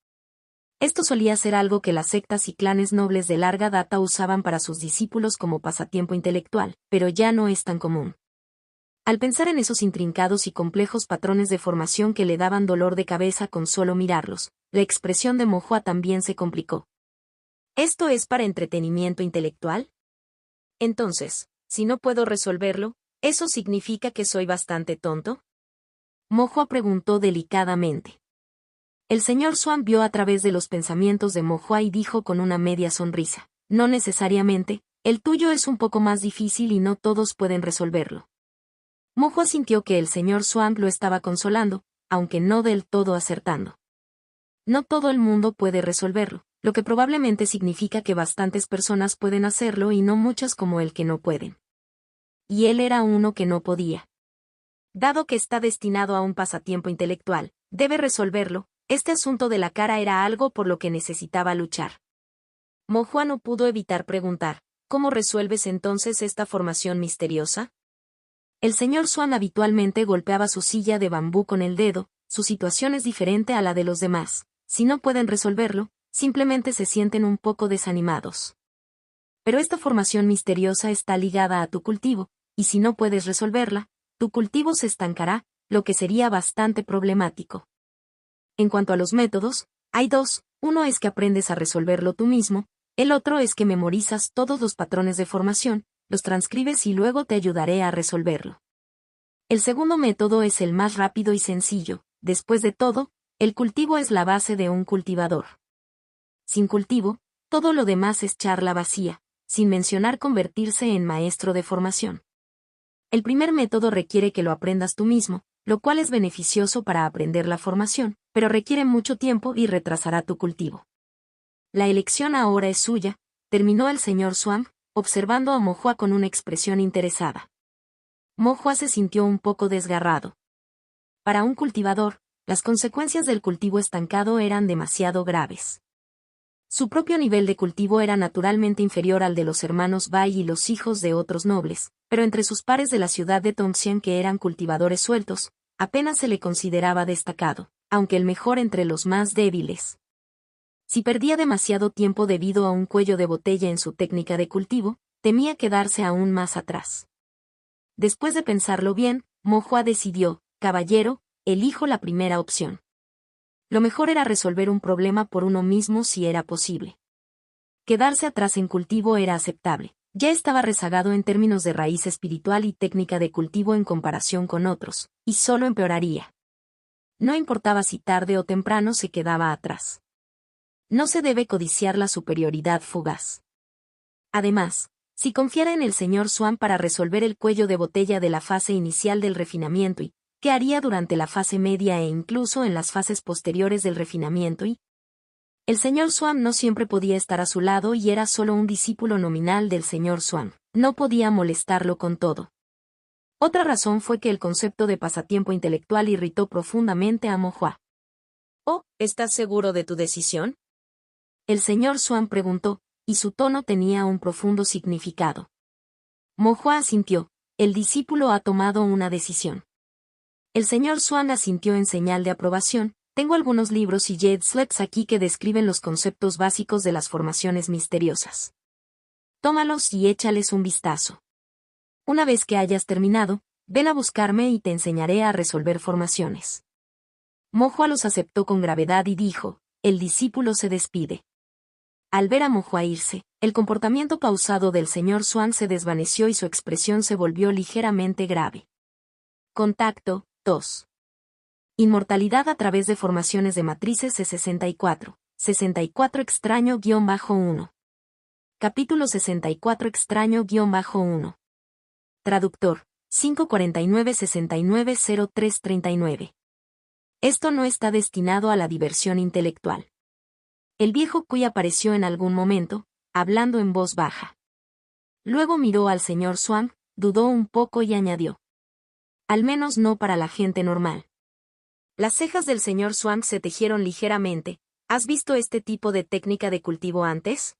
Esto solía ser algo que las sectas y clanes nobles de larga data usaban para sus discípulos como pasatiempo intelectual, pero ya no es tan común. Al pensar en esos intrincados y complejos patrones de formación que le daban dolor de cabeza con solo mirarlos, la expresión de Mo Hua también se complicó. ¿Esto es para entretenimiento intelectual? Entonces, si no puedo resolverlo, ¿eso significa que soy bastante tonto? Mo Hua preguntó delicadamente. El señor Xuan vio a través de los pensamientos de Mo Hua y dijo con una media sonrisa: no necesariamente, el tuyo es un poco más difícil y no todos pueden resolverlo. Mo Hua sintió que el señor Xuan lo estaba consolando, aunque no del todo acertando. No todo el mundo puede resolverlo, lo que probablemente significa que bastantes personas pueden hacerlo y no muchas como el que no pueden. Y él era uno que no podía. Dado que está destinado a un pasatiempo intelectual, debe resolverlo. Este asunto de la cara era algo por lo que necesitaba luchar. Mo Hua no pudo evitar preguntar: ¿cómo resuelves entonces esta formación misteriosa? El señor Xuan habitualmente golpeaba su silla de bambú con el dedo. Su situación es diferente a la de los demás. Si no pueden resolverlo, simplemente se sienten un poco desanimados. Pero esta formación misteriosa está ligada a tu cultivo, y si no puedes resolverla, tu cultivo se estancará, lo que sería bastante problemático. En cuanto a los métodos, hay 2, uno es que aprendes a resolverlo tú mismo, el otro es que memorizas todos los patrones de formación, los transcribes y luego te ayudaré a resolverlo. El segundo método es el más rápido y sencillo. Después de todo, el cultivo es la base de un cultivador. Sin cultivo, todo lo demás es charla vacía, sin mencionar convertirse en maestro de formación. El primer método requiere que lo aprendas tú mismo, lo cual es beneficioso para aprender la formación, pero requiere mucho tiempo y retrasará tu cultivo. La elección ahora es suya, terminó el señor Swamp, observando a Mo Hua con una expresión interesada. Mo Hua se sintió un poco desgarrado. Para un cultivador, las consecuencias del cultivo estancado eran demasiado graves. Su propio nivel de cultivo era naturalmente inferior al de los hermanos Bai y los hijos de otros nobles, pero entre sus pares de la ciudad de Tongxian que eran cultivadores sueltos, apenas se le consideraba destacado, aunque el mejor entre los más débiles. Si perdía demasiado tiempo debido a un cuello de botella en su técnica de cultivo, temía quedarse aún más atrás. Después de pensarlo bien, Mo Hua decidió, caballero, elijo la primera opción. Lo mejor era resolver un problema por uno mismo si era posible. Quedarse atrás en cultivo era aceptable. Ya estaba rezagado en términos de raíz espiritual y técnica de cultivo en comparación con otros, y solo empeoraría. No importaba si tarde o temprano se quedaba atrás. No se debe codiciar la superioridad fugaz. Además, si confiara en el señor Swan para resolver el cuello de botella de la fase inicial del refinamiento y ¿qué haría durante la fase media e incluso en las fases posteriores del refinamiento? Y el señor Swan no siempre podía estar a su lado y era solo un discípulo nominal del señor Swan. No podía molestarlo con todo. Otra razón fue que el concepto de pasatiempo intelectual irritó profundamente a Mo Hua. «Oh, ¿estás seguro de tu decisión?», el señor Swan preguntó, y su tono tenía un profundo significado. Mo Hua asintió. El discípulo ha tomado una decisión. El señor Swan asintió en señal de aprobación. Tengo algunos libros y Jade Slips aquí que describen los conceptos básicos de las formaciones misteriosas. Tómalos y échales un vistazo. Una vez que hayas terminado, ven a buscarme y te enseñaré a resolver formaciones. Mo Hua los aceptó con gravedad y dijo, el discípulo se despide. Al ver a Mo Hua irse, el comportamiento pausado del señor Swan se desvaneció y su expresión se volvió ligeramente grave. Contacto, 2. Inmortalidad a través de formaciones de matrices C64. 64 extraño-1. Capítulo 64 extraño-1. Traductor, 549-690339. Esto no está destinado a la diversión intelectual. El viejo Cui apareció en algún momento, hablando en voz baja. Luego miró al señor Swan, dudó un poco y añadió. Al menos no para la gente normal. Las cejas del señor Swan se tejieron ligeramente. ¿Has visto este tipo de técnica de cultivo antes?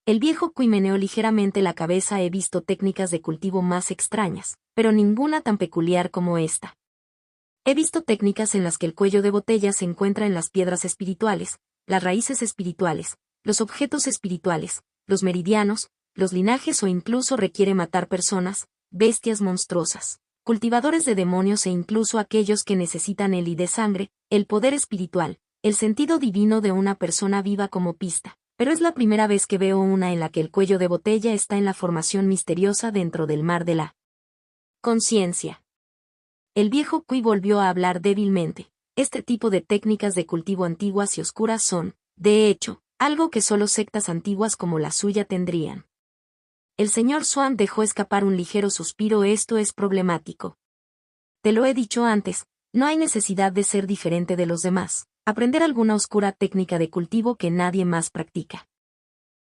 El viejo Cui meneó ligeramente la cabeza. He visto técnicas de cultivo más extrañas, pero ninguna tan peculiar como esta. He visto técnicas en las que el cuello de botella se encuentra en las piedras espirituales, las raíces espirituales, los objetos espirituales, los meridianos, los linajes o incluso requiere matar personas, bestias monstruosas, cultivadores de demonios e incluso aquellos que necesitan el de sangre, el poder espiritual, el sentido divino de una persona viva como pista. Pero es la primera vez que veo una en la que el cuello de botella está en la formación misteriosa dentro del mar de la conciencia. El viejo Cui volvió a hablar débilmente. Este tipo de técnicas de cultivo antiguas y oscuras son, de hecho, algo que solo sectas antiguas como la suya tendrían. El señor Swan dejó escapar un ligero suspiro. Esto es problemático. Te lo he dicho antes, no hay necesidad de ser diferente de los demás, aprender alguna oscura técnica de cultivo que nadie más practica.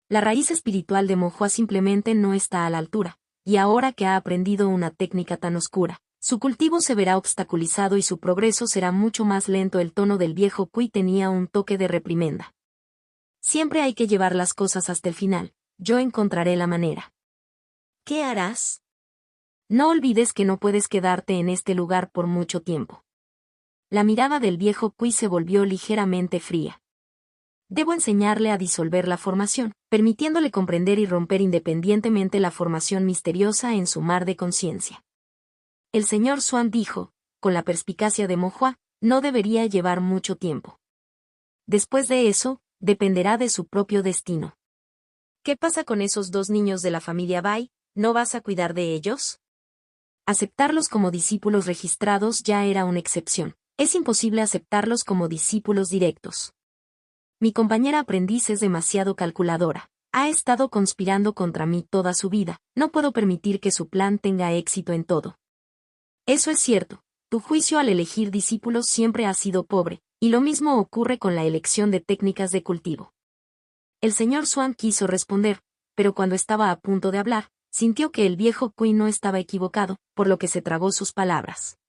La raíz espiritual de Mo Hua simplemente no está a la altura, y ahora que ha aprendido una técnica tan oscura, su cultivo se verá obstaculizado y su progreso será mucho más lento. El tono del viejo Cui tenía un toque de reprimenda. Siempre hay que llevar las cosas hasta el final, yo encontraré la manera. ¿Qué harás? No olvides que no puedes quedarte en este lugar por mucho tiempo. La mirada del viejo Cui se volvió ligeramente fría. Debo enseñarle a disolver la formación, permitiéndole comprender y romper independientemente la formación misteriosa en su mar de conciencia. El señor Swan dijo, con la perspicacia de Mo Hua, no debería llevar mucho tiempo. Después de eso, dependerá de su propio destino. ¿Qué pasa con esos dos niños de la familia Bai? ¿No vas a cuidar de ellos? Aceptarlos como discípulos registrados ya era una excepción. Es imposible aceptarlos como discípulos directos. Mi compañera aprendiz es demasiado calculadora. Ha estado conspirando contra mí toda su vida. No puedo permitir que su plan tenga éxito en todo. Eso es cierto. Tu juicio al elegir discípulos siempre ha sido pobre, y lo mismo ocurre con la elección de técnicas de cultivo. El señor Swan quiso responder, pero cuando estaba a punto de hablar, sintió que el viejo Kui no estaba equivocado, por lo que se tragó sus palabras.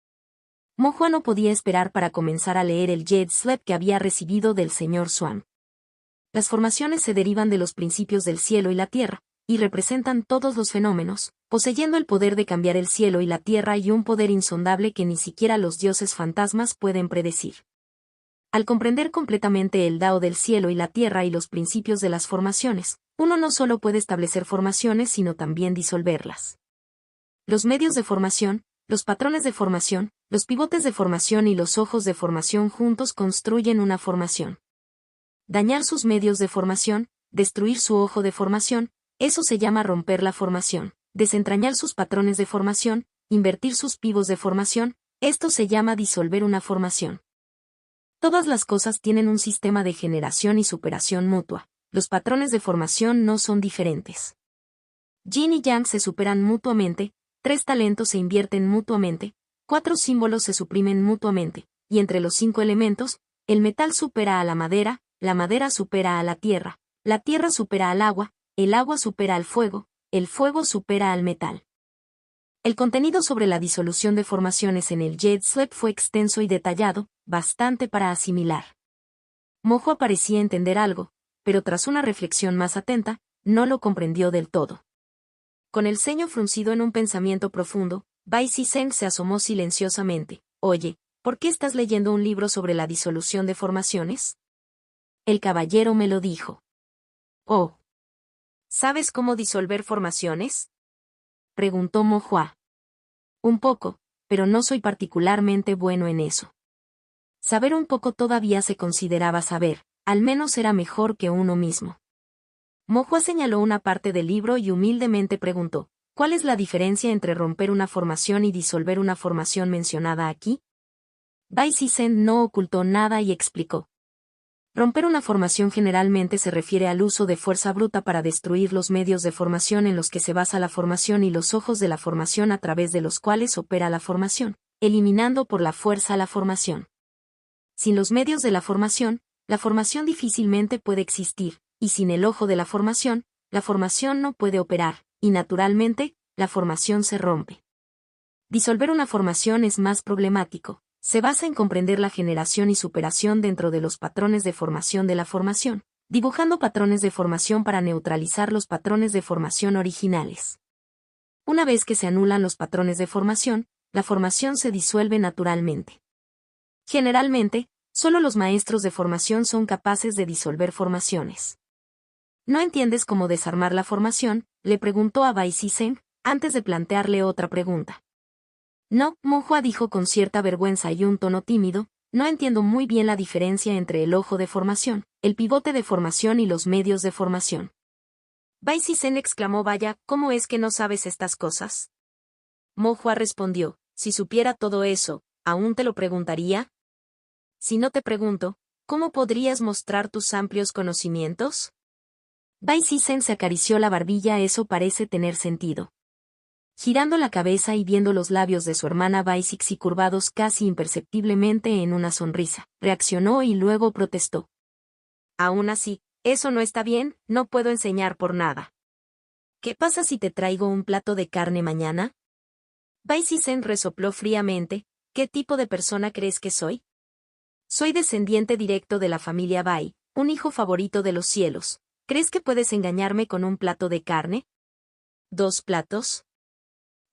Mo-Hua no podía esperar para comenzar a leer el Jet Slep que había recibido del señor Swan. Las formaciones se derivan de los principios del cielo y la tierra, y representan todos los fenómenos, poseyendo el poder de cambiar el cielo y la tierra y un poder insondable que ni siquiera los dioses fantasmas pueden predecir. Al comprender completamente el Dao del cielo y la tierra y los principios de las formaciones, uno no solo puede establecer formaciones sino también disolverlas. Los medios de formación, los patrones de formación, los pivotes de formación y los ojos de formación juntos construyen una formación. Dañar sus medios de formación, destruir su ojo de formación, eso se llama romper la formación. Desentrañar sus patrones de formación, invertir sus pivos de formación, esto se llama disolver una formación. Todas las cosas tienen un sistema de generación y superación mutua. Los patrones de formación no son diferentes. Yin y Yang se superan mutuamente, 3 talentos se invierten mutuamente, 4 símbolos se suprimen mutuamente, y entre los 5 elementos, el metal supera a la madera supera a la tierra supera al agua, el agua supera al fuego, el fuego supera al metal. El contenido sobre la disolución de formaciones en el Jet Slep fue extenso y detallado, bastante para asimilar. Mo-Hua parecía entender algo, pero tras una reflexión más atenta, no lo comprendió del todo. Con el ceño fruncido en un pensamiento profundo, Bai Siseng se asomó silenciosamente. Oye, ¿por qué estás leyendo un libro sobre la disolución de formaciones? El caballero me lo dijo. Oh. ¿Sabes cómo disolver formaciones? Preguntó Mo-Hua. Un poco, pero no soy particularmente bueno en eso. Saber un poco todavía se consideraba saber, al menos era mejor que uno mismo. Mo-Hua señaló una parte del libro y humildemente preguntó, ¿cuál es la diferencia entre romper una formación y disolver una formación mencionada aquí? Bai Siseng no ocultó nada y explicó. Romper una formación generalmente se refiere al uso de fuerza bruta para destruir los medios de formación en los que se basa la formación y los ojos de la formación a través de los cuales opera la formación, eliminando por la fuerza la formación. Sin los medios de la formación difícilmente puede existir, y sin el ojo de la formación no puede operar, y naturalmente, la formación se rompe. Disolver una formación es más problemático. Se basa en comprender la generación y superación dentro de los patrones de formación de la formación, dibujando patrones de formación para neutralizar los patrones de formación originales. Una vez que se anulan los patrones de formación, la formación se disuelve naturalmente. Generalmente, solo los maestros de formación son capaces de disolver formaciones. ¿No entiendes cómo desarmar la formación?, le preguntó a Bai Siseng, antes de plantearle otra pregunta. No, Mo-Hua dijo con cierta vergüenza y un tono tímido, no entiendo muy bien la diferencia entre el ojo de formación, el pivote de formación y los medios de formación. Bai Siseng exclamó, vaya, ¿cómo es que no sabes estas cosas? Mo-Hua respondió, si supiera todo eso, ¿aún te lo preguntaría? Si no te pregunto, ¿cómo podrías mostrar tus amplios conocimientos? Bai Siseng se acarició la barbilla, eso parece tener sentido. Girando la cabeza y viendo los labios de su hermana Bai Sixi curvados casi imperceptiblemente en una sonrisa, reaccionó y luego protestó. Aún así, eso no está bien, no puedo enseñar por nada. ¿Qué pasa si te traigo un plato de carne mañana? Bai Siseng resopló fríamente, ¿qué tipo de persona crees que soy? Soy descendiente directo de la familia Bai, un hijo favorito de los cielos. ¿Crees que puedes engañarme con un plato de carne? ¿2 platos?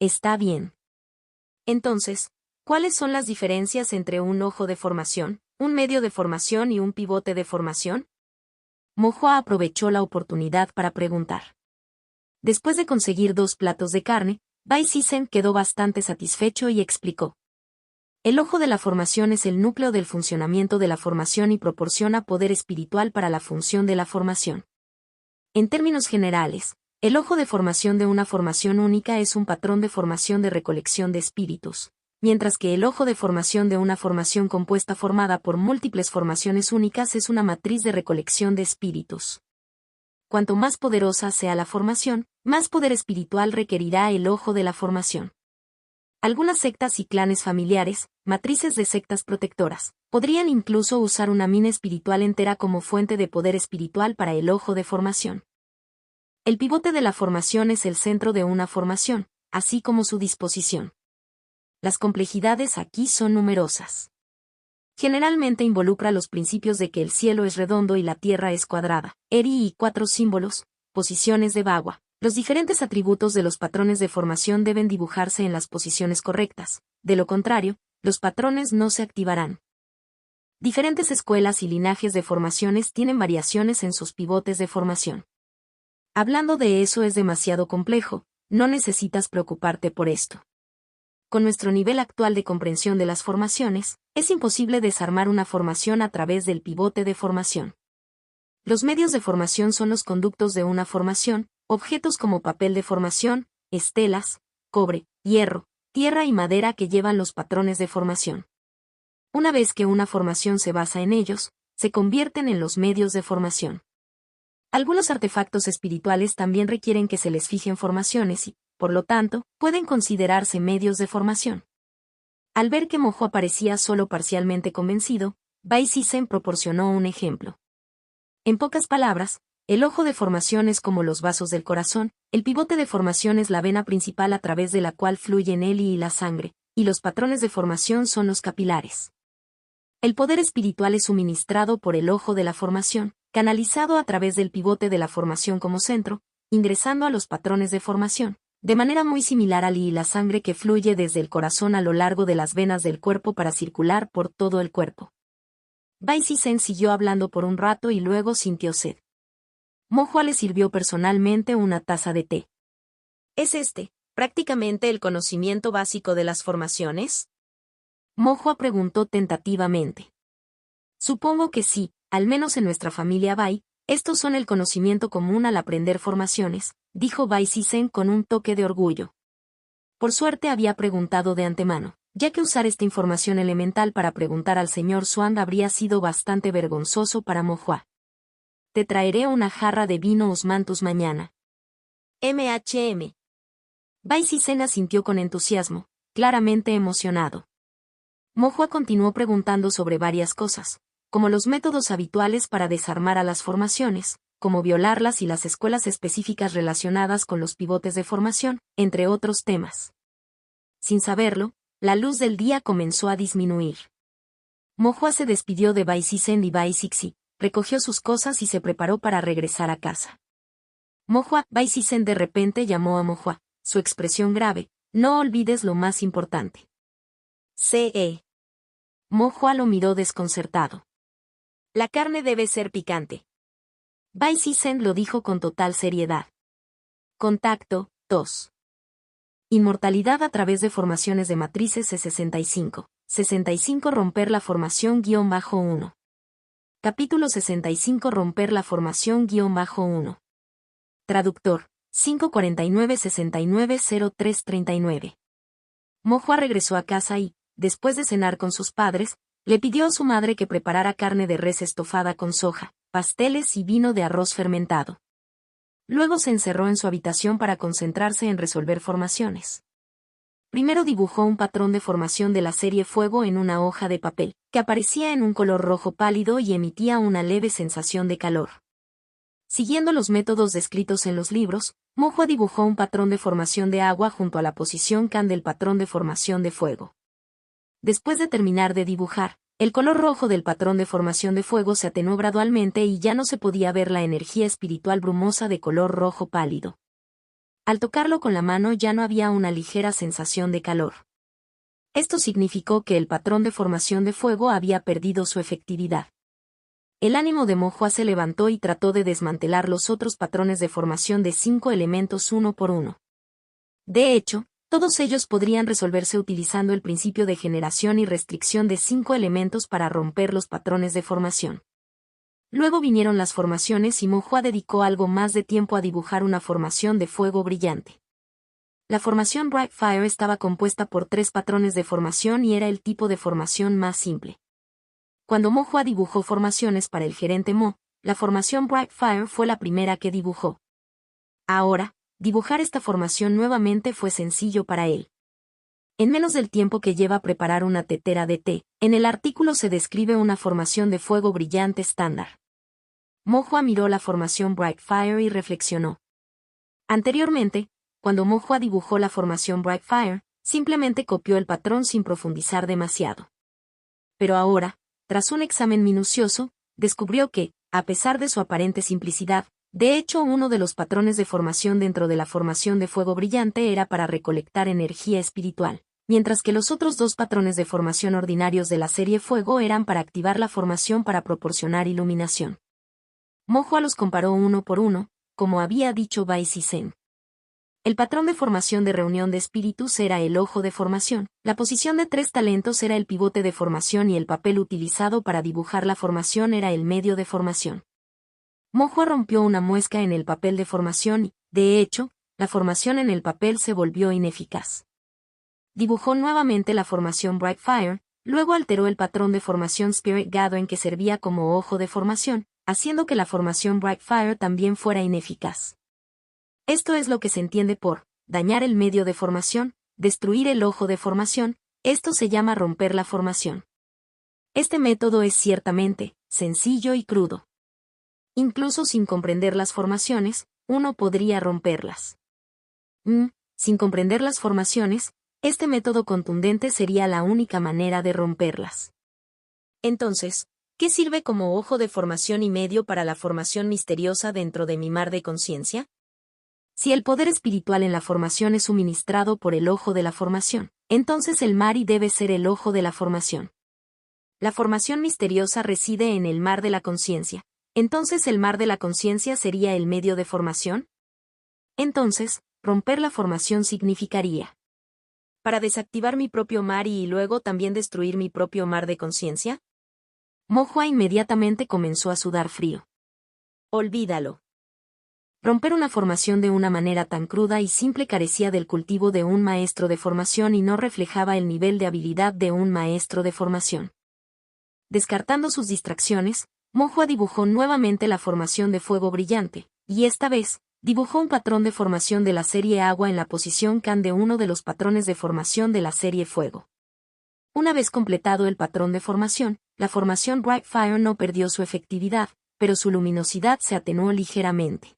Está bien. Entonces, ¿cuáles son las diferencias entre un ojo de formación, un medio de formación y un pivote de formación? Mo-Hua aprovechó la oportunidad para preguntar. Después de conseguir 2 platos de carne, Bai Siseng quedó bastante satisfecho y explicó. El ojo de la formación es el núcleo del funcionamiento de la formación y proporciona poder espiritual para la función de la formación. En términos generales, el ojo de formación de una formación única es un patrón de formación de recolección de espíritus. mientras que el ojo de formación de una formación compuesta formada por múltiples formaciones únicas es una matriz de recolección de espíritus. Cuanto más poderosa sea la formación, más poder espiritual requerirá el ojo de la formación. Algunas sectas y clanes familiares, matrices de sectas protectoras, podrían incluso usar una mina espiritual entera como fuente de poder espiritual para el ojo de formación. El pivote de la formación es el centro de una formación, así como su disposición. Las complejidades aquí son numerosas. Generalmente involucra los principios de que el cielo es redondo y la tierra es cuadrada, Eri y 4 símbolos, posiciones de Bagua. Los diferentes atributos de los patrones de formación deben dibujarse en las posiciones correctas, de lo contrario, los patrones no se activarán. Diferentes escuelas y linajes de formaciones tienen variaciones en sus pivotes de formación. Hablando de eso es demasiado complejo, no necesitas preocuparte por esto. Con nuestro nivel actual de comprensión de las formaciones, es imposible desarmar una formación a través del pivote de formación. Los medios de formación son los conductos de una formación, objetos como papel de formación, estelas, cobre, hierro, tierra y madera que llevan los patrones de formación. Una vez que una formación se basa en ellos, se convierten en los medios de formación. Algunos artefactos espirituales también requieren que se les fijen formaciones y, por lo tanto, pueden considerarse medios de formación. Al ver que Mojo parecía solo parcialmente convencido, Bai Sisen proporcionó un ejemplo. En pocas palabras, el ojo de formación es como los vasos del corazón, el pivote de formación es la vena principal a través de la cual fluyen él y la sangre, y los patrones de formación son los capilares. El poder espiritual es suministrado por el ojo de la formación, canalizado a través del pivote de la formación como centro, ingresando a los patrones de formación, de manera muy similar al y la sangre que fluye desde el corazón a lo largo de las venas del cuerpo para circular por todo el cuerpo. Bai Sisen siguió hablando por un rato y luego sintió sed. Mojo le sirvió personalmente una taza de té. ¿Es prácticamente el conocimiento básico de las formaciones? Mojo preguntó tentativamente. Supongo que sí, al menos en nuestra familia Bai, estos son el conocimiento común al aprender formaciones, dijo Bai Sisen con un toque de orgullo. Por suerte había preguntado de antemano, ya que usar esta información elemental para preguntar al señor Swan habría sido bastante vergonzoso para Mojo. Te traeré una jarra de vino Osmanthus mañana. MHM. Bai Sisen asintió con entusiasmo, claramente emocionado. Mojo continuó preguntando sobre varias cosas, como los métodos habituales para desarmar a las formaciones, cómo violarlas y las escuelas específicas relacionadas con los pivotes de formación, entre otros temas. Sin saberlo, la luz del día comenzó a disminuir. Mojo se despidió de Bai Sisen y Bai Sixi, recogió sus cosas y se preparó para regresar a casa. Mojo, Bai Sisen de repente llamó a Mojo, su expresión grave, no olvides lo más importante. C.E. Mojo lo miró desconcertado. La carne debe ser picante. Bai Sisen lo dijo con total seriedad. Contacto, 2. Inmortalidad a través de formaciones de matrices C65. 65 Romper la formación-1. Capítulo 65 Romper la formación-1. Traductor, 549-69-0339. Mojo regresó a casa y, después de cenar con sus padres, le pidió a su madre que preparara carne de res estofada con soja, pasteles y vino de arroz fermentado. Luego se encerró en su habitación para concentrarse en resolver formaciones. Primero dibujó un patrón de formación de la serie Fuego en una hoja de papel, que aparecía en un color rojo pálido y emitía una leve sensación de calor. Siguiendo los métodos descritos en los libros, Mojo dibujó un patrón de formación de agua junto a la posición Kan del patrón de formación de fuego. Después de terminar de dibujar, el color rojo del patrón de formación de fuego se atenuó gradualmente y ya no se podía ver la energía espiritual brumosa de color rojo pálido. Al tocarlo con la mano ya no había una ligera sensación de calor. Esto significó que el patrón de formación de fuego había perdido su efectividad. El ánimo de Mojo se levantó y trató de desmantelar los otros patrones de formación de 5 elementos uno por uno. De hecho, todos ellos podrían resolverse utilizando el principio de generación y restricción de 5 elementos para romper los patrones de formación. Luego vinieron las formaciones y Mojo dedicó algo más de tiempo a dibujar una formación de fuego brillante. La formación Bright Fire estaba compuesta por 3 patrones de formación y era el tipo de formación más simple. Cuando Mo Hua dibujó formaciones para el gerente Mo, la formación Bright Fire fue la primera que dibujó. Ahora, dibujar esta formación nuevamente fue sencillo para él. En menos del tiempo que lleva preparar una tetera de té, en el artículo se describe una formación de fuego brillante estándar. Mo Hua miró la formación Bright Fire y reflexionó. Anteriormente, cuando Mo Hua dibujó la formación Bright Fire, simplemente copió el patrón sin profundizar demasiado. Pero ahora, tras un examen minucioso, descubrió que, a pesar de su aparente simplicidad, de hecho uno de los patrones de formación dentro de la formación de fuego brillante era para recolectar energía espiritual, mientras que los otros 2 patrones de formación ordinarios de la serie fuego eran para activar la formación para proporcionar iluminación. Mo Hua los comparó uno por uno, como había dicho Bai Zhen. El patrón de formación de reunión de espíritus era el ojo de formación, la posición de 3 talentos era el pivote de formación y el papel utilizado para dibujar la formación era el medio de formación. Mo Hua rompió una muesca en el papel de formación y, de hecho, la formación en el papel se volvió ineficaz. Dibujó nuevamente la formación Bright Fire, luego alteró el patrón de formación Spirit Gathering que servía como ojo de formación, haciendo que la formación Bright Fire también fuera ineficaz. Esto es lo que se entiende por dañar el medio de formación, destruir el ojo de formación, esto se llama romper la formación. Este método es ciertamente sencillo y crudo. Incluso sin comprender las formaciones, uno podría romperlas. Sin comprender las formaciones, este método contundente sería la única manera de romperlas. Entonces, ¿qué sirve como ojo de formación y medio para la formación misteriosa dentro de mi mar de conciencia? Si el poder espiritual en la formación es suministrado por el ojo de la formación, entonces el Mari debe ser el ojo de la formación. La formación misteriosa reside en el mar de la conciencia. ¿Entonces el mar de la conciencia sería el medio de formación? Entonces, romper la formación significaría ¿para desactivar mi propio Mari y luego también destruir mi propio mar de conciencia? Mo Hua inmediatamente comenzó a sudar frío. Olvídalo. Romper una formación de una manera tan cruda y simple carecía del cultivo de un maestro de formación y no reflejaba el nivel de habilidad de un maestro de formación. Descartando sus distracciones, Mo Hua dibujó nuevamente la formación de fuego brillante, y esta vez, dibujó un patrón de formación de la serie agua en la posición Can de uno de los patrones de formación de la serie fuego. Una vez completado el patrón de formación, la formación Bright Fire no perdió su efectividad, pero su luminosidad se atenuó ligeramente.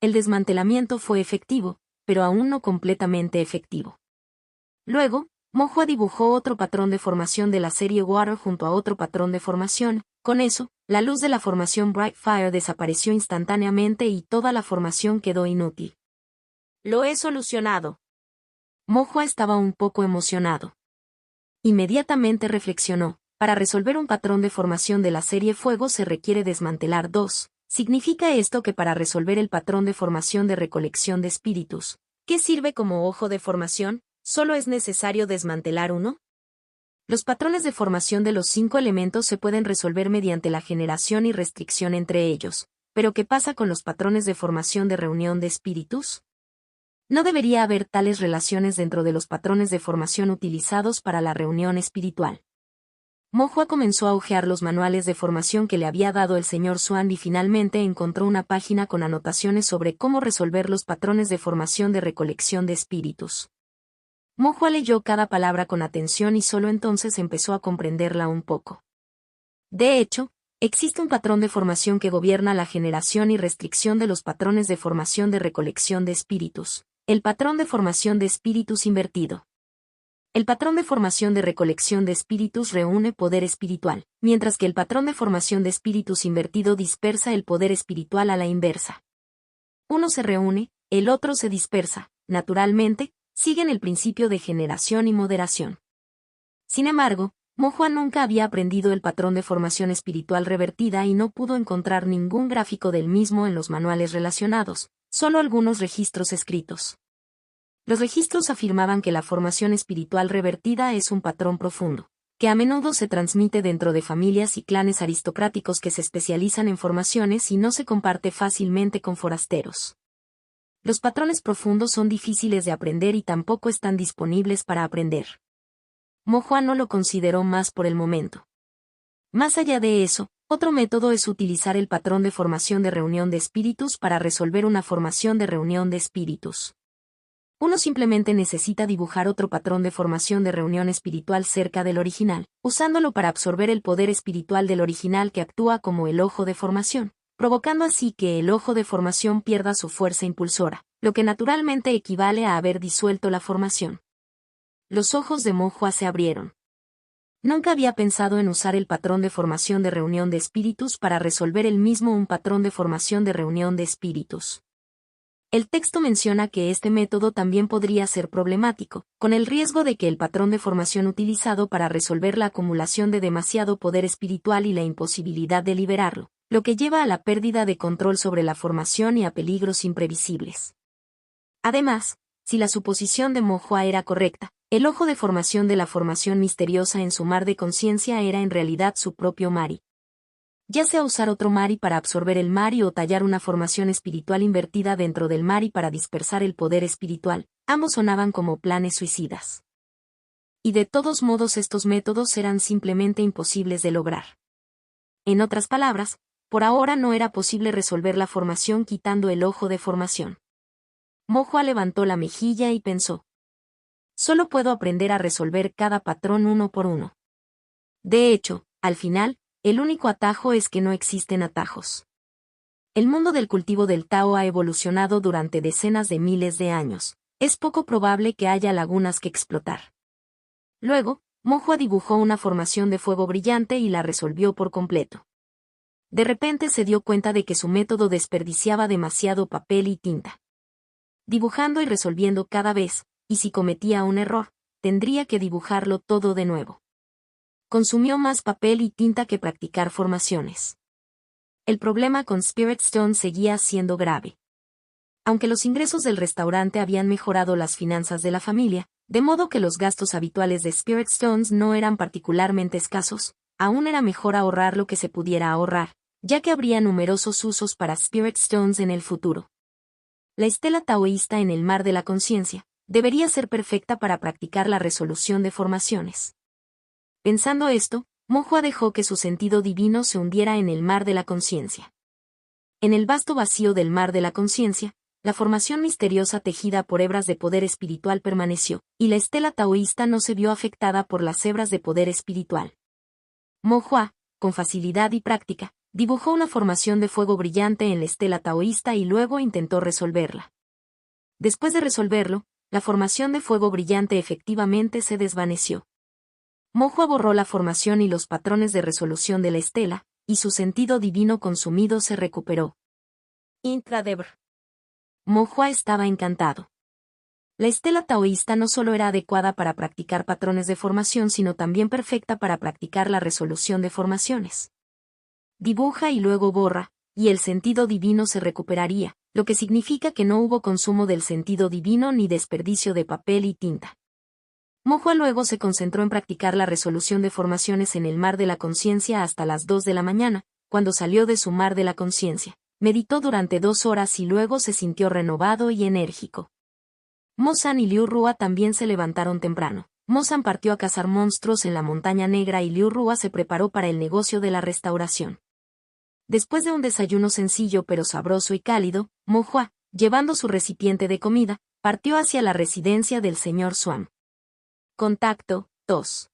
El desmantelamiento fue efectivo, pero aún no completamente efectivo. Luego, Mo Hua dibujó otro patrón de formación de la serie Water junto a otro patrón de formación. Con eso, la luz de la formación Bright Fire desapareció instantáneamente y toda la formación quedó inútil. Lo he solucionado. Mo Hua estaba un poco emocionado. Inmediatamente reflexionó, para resolver un patrón de formación de la serie Fuego se requiere desmantelar 2. ¿Significa esto que para resolver el patrón de formación de recolección de espíritus, que sirve como ojo de formación, solo es necesario desmantelar 1? Los patrones de formación de los 5 elementos se pueden resolver mediante la generación y restricción entre ellos, pero ¿qué pasa con los patrones de formación de reunión de espíritus? No debería haber tales relaciones dentro de los patrones de formación utilizados para la reunión espiritual. Mo Hua comenzó a hojear los manuales de formación que le había dado el señor Xuan y finalmente encontró una página con anotaciones sobre cómo resolver los patrones de formación de recolección de espíritus. Mo Hua leyó cada palabra con atención y solo entonces empezó a comprenderla un poco. De hecho, existe un patrón de formación que gobierna la generación y restricción de los patrones de formación de recolección de espíritus, el patrón de formación de espíritus invertido. El patrón de formación de recolección de espíritus reúne poder espiritual, mientras que el patrón de formación de espíritus invertido dispersa el poder espiritual a la inversa. Uno se reúne, el otro se dispersa, naturalmente, siguen el principio de generación y moderación. Sin embargo, Mo Hua nunca había aprendido el patrón de formación espiritual revertida y no pudo encontrar ningún gráfico del mismo en los manuales relacionados, solo algunos registros escritos. Los registros afirmaban que la formación espiritual revertida es un patrón profundo, que a menudo se transmite dentro de familias y clanes aristocráticos que se especializan en formaciones y no se comparte fácilmente con forasteros. Los patrones profundos son difíciles de aprender y tampoco están disponibles para aprender. Mo Hua no lo consideró más por el momento. Más allá de eso, otro método es utilizar el patrón de formación de reunión de espíritus para resolver una formación de reunión de espíritus. Uno simplemente necesita dibujar otro patrón de formación de reunión espiritual cerca del original, usándolo para absorber el poder espiritual del original que actúa como el ojo de formación, provocando así que el ojo de formación pierda su fuerza impulsora, lo que naturalmente equivale a haber disuelto la formación. Los ojos de Mo Hua se abrieron. Nunca había pensado en usar el patrón de formación de reunión de espíritus para resolver él mismo un patrón de formación de reunión de espíritus. El texto menciona que este método también podría ser problemático, con el riesgo de que el patrón de formación utilizado para resolver la acumulación de demasiado poder espiritual y la imposibilidad de liberarlo, lo que lleva a la pérdida de control sobre la formación y a peligros imprevisibles. Además, si la suposición de Mo Hua era correcta, el ojo de formación de la formación misteriosa en su mar de conciencia era en realidad su propio Mari. Ya sea usar otro Mari para absorber el Mari o tallar una formación espiritual invertida dentro del Mari para dispersar el poder espiritual, ambos sonaban como planes suicidas. Y de todos modos estos métodos eran simplemente imposibles de lograr. En otras palabras, por ahora no era posible resolver la formación quitando el ojo de formación. Mo Hua levantó la mejilla y pensó. Solo puedo aprender a resolver cada patrón uno por uno. De hecho, al final, el único atajo es que no existen atajos. El mundo del cultivo del Tao ha evolucionado durante decenas de miles de años. Es poco probable que haya lagunas que explotar. Luego, Mo Hua dibujó una formación de fuego brillante y la resolvió por completo. De repente se dio cuenta de que su método desperdiciaba demasiado papel y tinta. Dibujando y resolviendo cada vez, y si cometía un error, tendría que dibujarlo todo de nuevo. Consumió más papel y tinta que practicar formaciones. El problema con Spirit Stone seguía siendo grave. Aunque los ingresos del restaurante habían mejorado las finanzas de la familia, de modo que los gastos habituales de Spirit Stones no eran particularmente escasos, aún era mejor ahorrar lo que se pudiera ahorrar, ya que habría numerosos usos para Spirit Stones en el futuro. La estela taoísta en el mar de la conciencia debería ser perfecta para practicar la resolución de formaciones. Pensando esto, Mo Hua dejó que su sentido divino se hundiera en el mar de la conciencia. En el vasto vacío del mar de la conciencia, la formación misteriosa tejida por hebras de poder espiritual permaneció, y la estela taoísta no se vio afectada por las hebras de poder espiritual. Mo Hua, con facilidad y práctica, dibujó una formación de fuego brillante en la estela taoísta y luego intentó resolverla. Después de resolverlo, la formación de fuego brillante efectivamente se desvaneció. Mo Hua borró la formación y los patrones de resolución de la estela, y su sentido divino consumido se recuperó. Intradebr. Mo Hua estaba encantado. La estela taoísta no solo era adecuada para practicar patrones de formación sino también perfecta para practicar la resolución de formaciones. Dibuja y luego borra, y el sentido divino se recuperaría, lo que significa que no hubo consumo del sentido divino ni desperdicio de papel y tinta. Mo Hua luego se concentró en practicar la resolución de formaciones en el mar de la conciencia hasta las 2 de la mañana, cuando salió de su mar de la conciencia. Meditó durante 2 horas y luego se sintió renovado y enérgico. Mo San y Liu Rua también se levantaron temprano. Mo San partió a cazar monstruos en la Montaña Negra y Liu Rua se preparó para el negocio de la restauración. Después de un desayuno sencillo pero sabroso y cálido, Mo Hua, llevando su recipiente de comida, partió hacia la residencia del señor Swan. Contacto, 2.